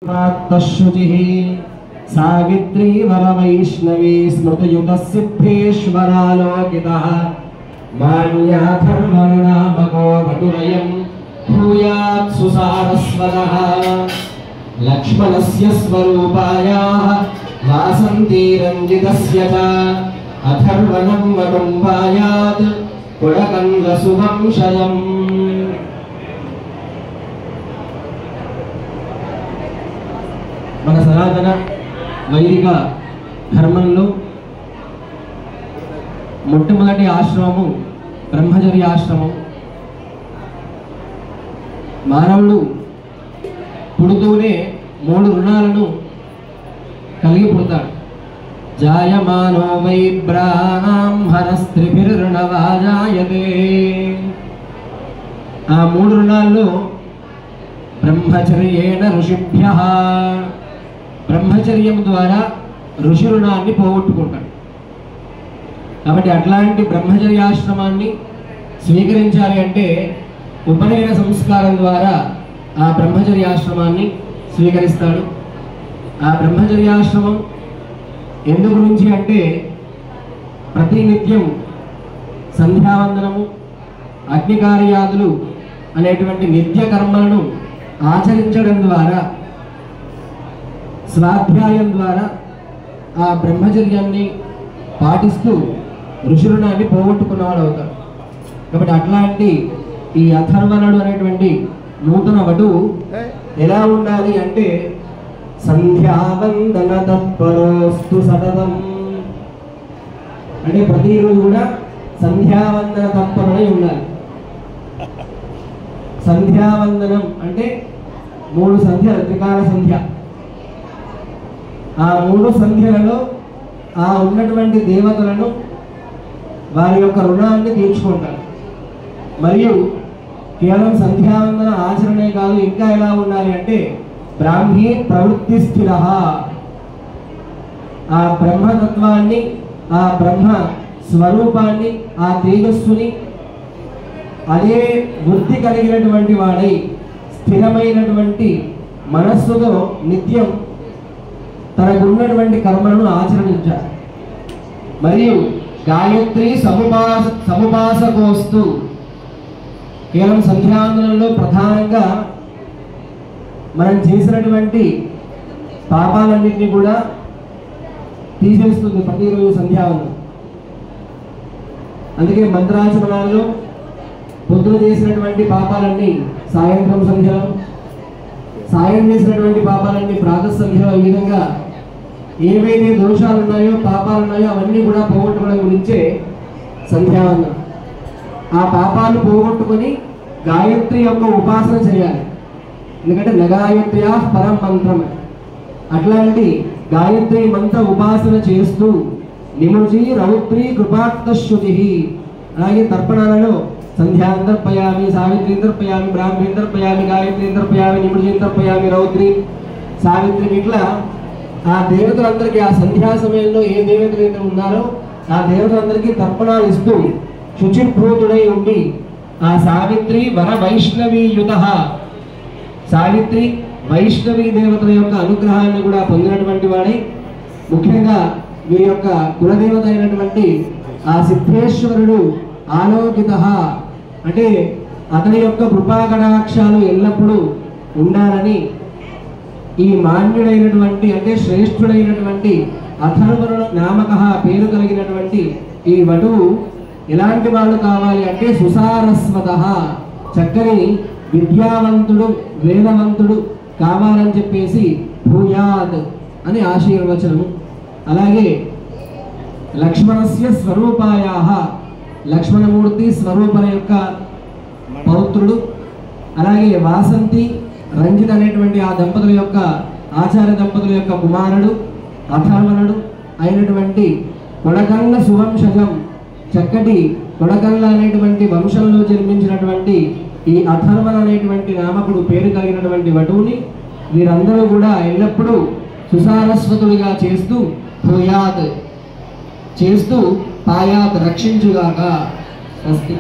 शुचिः सावित्री वरवैष्णवी स्मृतियुतः सिद्धेश्वरालोकितः मान्याथर्वनुनामको वटुरयं भूयात् सुसारस्वतः लक्ष्मणस्य स्वरूपायाः वासन्ती रञ्जितस्य च अथर्वणं वटुं वायात् कुलकन्दसुवंशयम्। మన సనాతన వైదిక ధర్మంలో మొట్టమొదటి ఆశ్రమము బ్రహ్మచర్య ఆశ్రమం. మానవుడు పుడుతూనే 3 రుణాలను కలిగి పుడతాడు. జాయమానో వై బ్రాహ్మణస్త్రిభిర్ణవాజాయతే. ఆ 3 రుణాల్లో బ్రహ్మచర్యేణ ఋషిభ్యః, బ్రహ్మచర్యం ద్వారా ఋషి రుణాన్ని పోగొట్టుకుంటాడు. కాబట్టి అట్లాంటి బ్రహ్మచర్యాశ్రమాన్ని స్వీకరించాలి అంటే ఉపనయన సంస్కారం ద్వారా ఆ బ్రహ్మచర్యాశ్రమాన్ని స్వీకరిస్తాడు. ఆ బ్రహ్మచర్యాశ్రమం ఎందు గురించి అంటే ప్రతినిత్యం సంధ్యావందనము, అగ్నికార్యాదులు అనేటువంటి నిత్య కర్మలను ఆచరించడం ద్వారా, స్వాధ్యాయం ద్వారా ఆ బ్రహ్మచర్యాన్ని పాటిస్తూ ఋషి రుణాన్ని పోగొట్టుకున్నవాడు అవుతాడు. కాబట్టి అట్లాంటి ఈ అథర్వణుడు అనేటువంటి నూతన వటువు ఎలా ఉండాలి అంటే సంధ్యావందన తత్పరోస్తు సతతం. అంటే ప్రతిరోజు కూడా సంధ్యావందన తత్పరుడై ఉండాలి. సంధ్యావందనం అంటే 3 సంధ్యలు, త్రికాల సంధ్య. ఆ 3 సంధ్యలలో ఆ ఉన్నటువంటి దేవతలను వారి యొక్క రుణాన్ని తీర్చుకుంటారు. మరియు కేవలం సంధ్యావందన ఆచరణే కాదు, ఇంకా ఎలా ఉండాలి అంటే బ్రాహ్మీ ప్రవృత్తి స్థిర. ఆ బ్రహ్మతత్వాన్ని, ఆ బ్రహ్మ స్వరూపాన్ని, ఆ తేజస్సుని అదే వృద్ధి కలిగినటువంటి వాడై స్థిరమైనటువంటి మనస్సుతో నిత్యం తనకున్నటువంటి కర్మలను ఆచరించాలి. మరియు గాయత్రి సముపాసకోస్తు. కేవలం సంధ్యావందనంలో ప్రధానంగా మనం చేసినటువంటి పాపాలన్నింటినీ కూడా తీసేస్తుంది ప్రతిరోజు సంధ్యావందనం. అందుకే మంత్రాచరణాల్లో పొద్దున చేసినటువంటి పాపాలన్నీ సాయంత్రం సంధ్యలో, సాయం చేసినటువంటి పాపాలన్నీ ప్రాతః సంధ్యలో, ఈ విధంగా ఏవైతే దోషాలు ఉన్నాయో, పాపాలు ఉన్నాయో అవన్నీ కూడా పోగొట్టుకోవడం గురించే సంధ్యావందనం. ఆ పాపాలు పోగొట్టుకొని గాయత్రి యొక్క ఉపాసన చేయాలి. ఎందుకంటే నగాయత్ర్యా పరం మంత్రం. అట్లాంటి గాయత్రి మంత్ర ఉపాసన చేస్తూ నిమృజి రౌద్రి కృపాక్తశుచి. అలాగే తర్పణాలలో సంధ్యాంతర్పయామి, సావిత్రీంతర్పయామి, బ్రాహ్మీంతర్పయామి, గాయత్రీంతర్పయామి, నిమృజీంతర్పయామి, రౌద్రి, సావిత్రి. ఇట్లా ఆ దేవతలందరికీ ఆ సంధ్యా సమయంలో ఏ దేవతలు అయితే ఉన్నారో ఆ దేవతలందరికీ తర్పణాలు ఇస్తూ శుచిభూతుడై ఉండి ఆ సావిత్రి వర వైష్ణవీయుత, సావిత్రి వైష్ణవీ దేవతల యొక్క అనుగ్రహాన్ని కూడా పొందినటువంటి వాడై, ముఖ్యంగా వీరి యొక్క కులదేవత అయినటువంటి ఆ సిద్ధేశ్వరుడు ఆలోకిత అంటే అతని యొక్క కృపాకటాక్షాలు ఎల్లప్పుడూ ఉండాలని ఈ మాన్యుడైనటువంటి అంటే శ్రేష్ఠుడైనటువంటి అథర్వణ నామక పేరు కలిగినటువంటి ఈ వటువు ఎలాంటి వాడు కావాలి అంటే సుసారస్వత, చక్కని విద్యావంతుడు, వేదవంతుడు కావాలని చెప్పేసి భూయాద్ అని ఆశీర్వచనము. అలాగే లక్ష్మణస్య స్వరూపాయాః, లక్ష్మణమూర్తి స్వరూపణ యొక్క పౌత్రుడు. అలాగే వాసంతి రంజిత్ అనేటువంటి ఆ దంపతుల యొక్క ఆచార్య దంపతుల యొక్క కుమారుడు అథర్వణుడు అయినటువంటి కొడకళ్ళ సువంశజం, చక్కటి కొడకళ్ళ అనేటువంటి వంశంలో జన్మించినటువంటి ఈ అథర్వణ అనేటువంటి నామకుడు పేరు కలిగినటువంటి వటువుని వీరందరూ కూడా ఎల్లప్పుడూ సుసారస్వతుడిగా చేస్తూ భూయాత్ చేస్తూ పాయాత్ రక్షించుగాక. స్వస్తి.